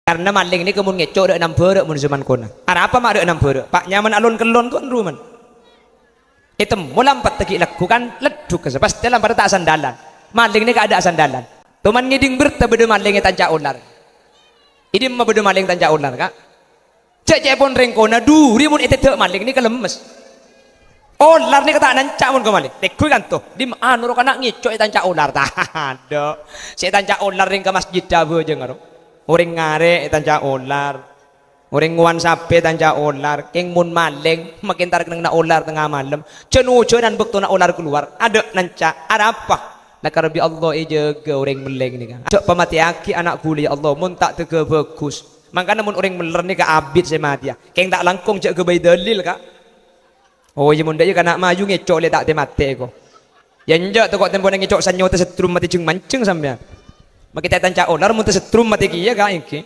karena maling ini kemun ngecok dek 6 berek mun zaman kona ada apa mak dek 6 berek pak nyaman alun kelon kon rumen itu mulampat tegi lakukan leduk ke pasti lampat tak sandalan maling ini gak ada sandalan tuman ngiding bertebede malingnya tanca ular idim mah bede maling tanca ular kak cek pun rengkona duri mun itu maling ini kelemes ular ini kata nancak mun ke maling tekui kan tuh dim anu kana ngicok tanca ular tak ada si tanca ular ring ke masjid dawe aja ngaro orang ngare tanca ular orang nguan sape tanca ular king mun maling makin tarik nang ular tengah malam cenujo dan bekto na ular keluar ada nanca ada apa nak karbi Allah jaga orang meleng ni kan cok pamati aki anak kuli ya Allah mun tak tege bagus makanya mun orang meler ni ka abid sama dia king tak langkung cek ke bayi dalil kak oh ya mun dia kana maju ngecok le tak temate ko yang jak tu kok tempo ngecok sanyo te setrum mati jeung mancing sampean makita tanca ular mun te setrum mati kiya ka iki